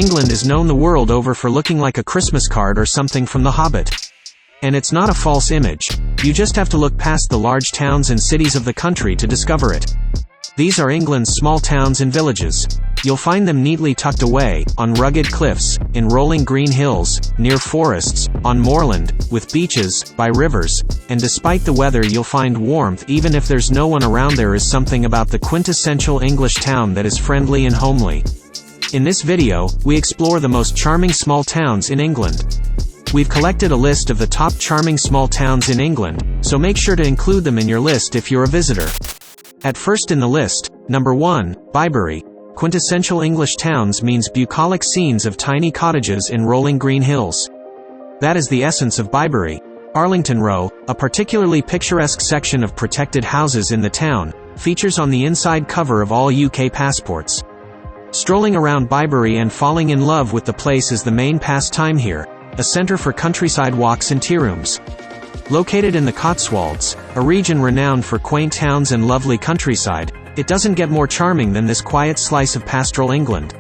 England is known the world over for looking like a Christmas card or something from The Hobbit. And it's not a false image. You just have to look past the large towns and cities of the country to discover it. These are England's small towns and villages. You'll find them neatly tucked away, on rugged cliffs, in rolling green hills, near forests, on moorland, with beaches, by rivers, and despite the weather you'll find warmth even if there's no one around. There is something about the quintessential English town that is friendly and homely. In this video, we explore the most charming small towns in England. We've collected a list of the top charming small towns in England, so make sure to include them in your list if you're a visitor. At first in the list, number 1, Bibury. Quintessential English towns means bucolic scenes of tiny cottages in rolling green hills. That is the essence of Bibury. Arlington Row, a particularly picturesque section of protected houses in the town, features on the inside cover of all UK passports. Strolling around Bibury and falling in love with the place is the main pastime here, a center for countryside walks and tea rooms. Located in the Cotswolds, a region renowned for quaint towns and lovely countryside, it doesn't get more charming than this quiet slice of pastoral England.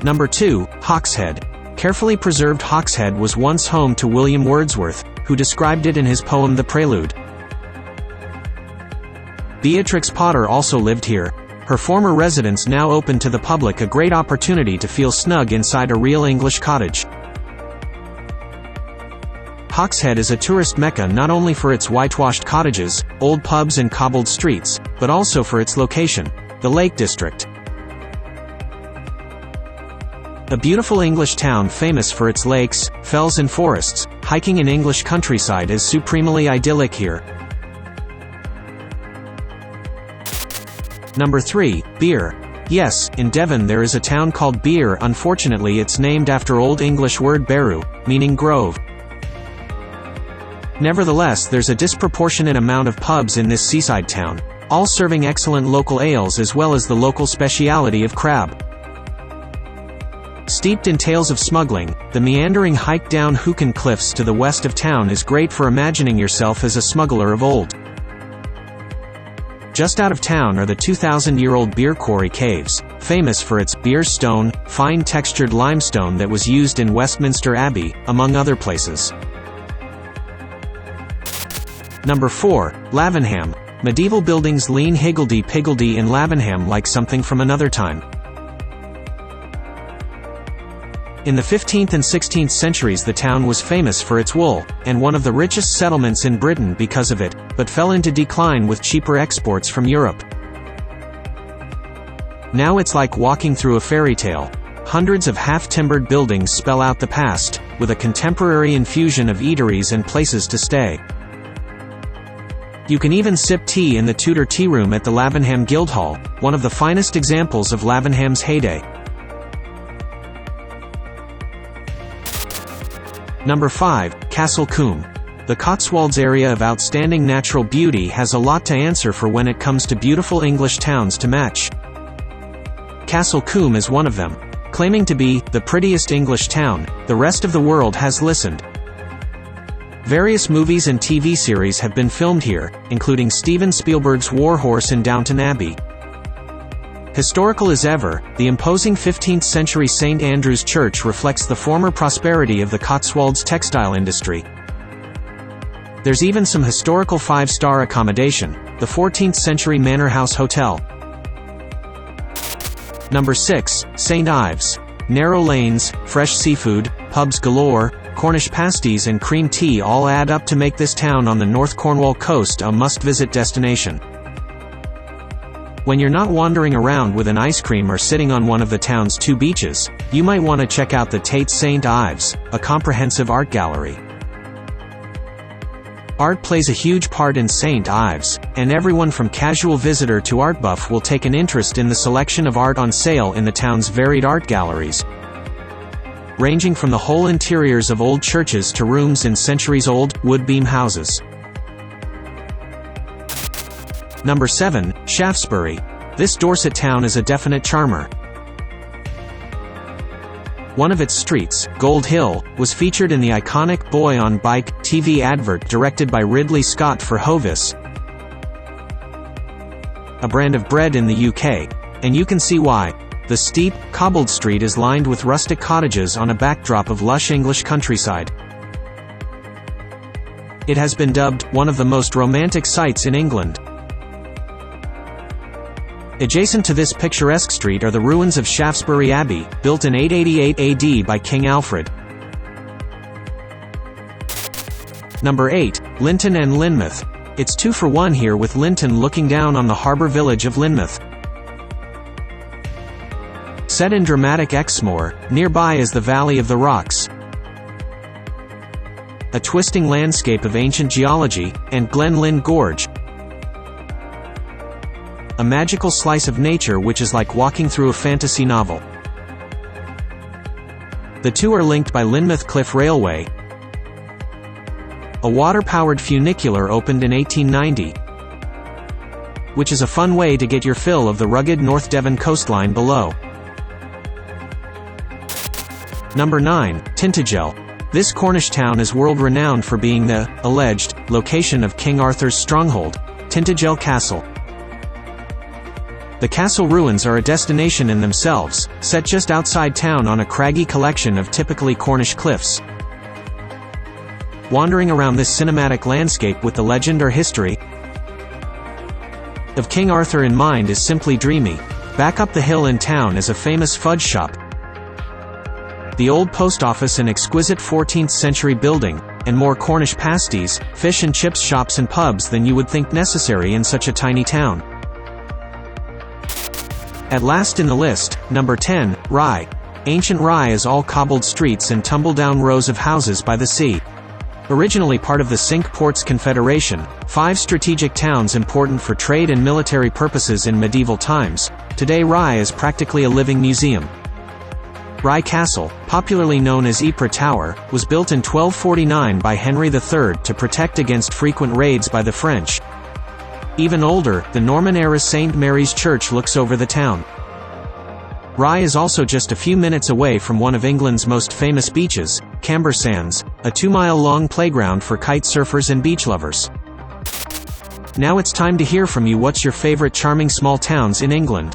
Number 2, Hawkshead. Carefully preserved Hawkshead was once home to William Wordsworth, who described it in his poem The Prelude. Beatrix Potter also lived here. Her former residence now open to the public, a great opportunity to feel snug inside a real English cottage. Hawkshead is a tourist mecca not only for its whitewashed cottages, old pubs and cobbled streets, but also for its location, the Lake District. A beautiful English town famous for its lakes, fells and forests. Hiking in English countryside is supremely idyllic here. Number 3, Beer. Yes, in Devon there is a town called Beer. Unfortunately it's named after Old English word beru, meaning grove. Nevertheless, there's a disproportionate amount of pubs in this seaside town, all serving excellent local ales as well as the local speciality of crab. Steeped in tales of smuggling, the meandering hike down Hoochan Cliffs to the west of town is great for imagining yourself as a smuggler of old. Just out of town are the 2,000-year-old Beer Quarry Caves, famous for its beer stone, fine textured limestone that was used in Westminster Abbey, among other places. Number 4, Lavenham. Medieval buildings lean higgledy-piggledy in Lavenham like something from another time. In the 15th and 16th centuries the town was famous for its wool, and one of the richest settlements in Britain because of it, but fell into decline with cheaper exports from Europe. Now it's like walking through a fairy tale. Hundreds of half-timbered buildings spell out the past, with a contemporary infusion of eateries and places to stay. You can even sip tea in the Tudor tea room at the Lavenham Guildhall, one of the finest examples of Lavenham's heyday. Number 5, Castle Combe. The Cotswolds area of outstanding natural beauty has a lot to answer for when it comes to beautiful English towns to match. Castle Combe is one of them. Claiming to be the prettiest English town, the rest of the world has listened. Various movies and TV series have been filmed here, including Steven Spielberg's War Horse and Downton Abbey. Historical as ever, the imposing 15th-century St. Andrew's Church reflects the former prosperity of the Cotswolds textile industry. There's even some historical 5-star accommodation, the 14th-century Manor House Hotel. Number 6, St. Ives. Narrow lanes, fresh seafood, pubs galore, Cornish pasties and cream tea all add up to make this town on the North Cornwall coast a must-visit destination. When you're not wandering around with an ice cream or sitting on one of the town's 2 beaches, you might want to check out the Tate St. Ives, a comprehensive art gallery. Art plays a huge part in St. Ives, and everyone from casual visitor to art buff will take an interest in the selection of art on sale in the town's varied art galleries, ranging from the whole interiors of old churches to rooms in centuries-old, wood-beam houses. Number 7, Shaftesbury. This Dorset town is a definite charmer. One of its streets, Gold Hill, was featured in the iconic Boy on Bike TV advert directed by Ridley Scott for Hovis, a brand of bread in the UK, and you can see why. The steep, cobbled street is lined with rustic cottages on a backdrop of lush English countryside. It has been dubbed one of the most romantic sights in England. Adjacent to this picturesque street are the ruins of Shaftesbury Abbey, built in 888 AD by King Alfred. Number 8. Lynton and Lynmouth. It's 2 for 1 here, with Lynton looking down on the harbour village of Lynmouth. Set in dramatic Exmoor, nearby is the Valley of the Rocks, a twisting landscape of ancient geology, and Glen Lynn Gorge, a magical slice of nature which is like walking through a fantasy novel. The two are linked by Lynmouth Cliff Railway, a water-powered funicular opened in 1890, which is a fun way to get your fill of the rugged North Devon coastline below. Number 9. Tintagel. This Cornish town is world-renowned for being the alleged location of King Arthur's stronghold, Tintagel Castle. The castle ruins are a destination in themselves, set just outside town on a craggy collection of typically Cornish cliffs. Wandering around this cinematic landscape with the legend or history of King Arthur in mind is simply dreamy. Back up the hill in town is a famous fudge shop, the old post office, an exquisite 14th century building, and more Cornish pasties, fish and chips shops and pubs than you would think necessary in such a tiny town. At last in the list, number 10, Rye. Ancient Rye is all cobbled streets and tumble-down rows of houses by the sea. Originally part of the Cinque Ports Confederation, 5 strategic towns important for trade and military purposes in medieval times, today Rye is practically a living museum. Rye Castle, popularly known as Ypres Tower, was built in 1249 by Henry III to protect against frequent raids by the French. Even older, the Norman-era St. Mary's Church looks over the town. Rye is also just a few minutes away from one of England's most famous beaches, Camber Sands, a 2-mile-long playground for kite surfers and beach lovers. Now it's time to hear from you. What's your favorite charming small towns in England?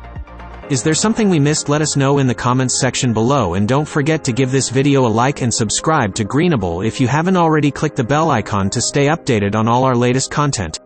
Is there something we missed? Let us know in the comments section below, and don't forget to give this video a like and subscribe to Greenable if you haven't already. Click the bell icon to stay updated on all our latest content.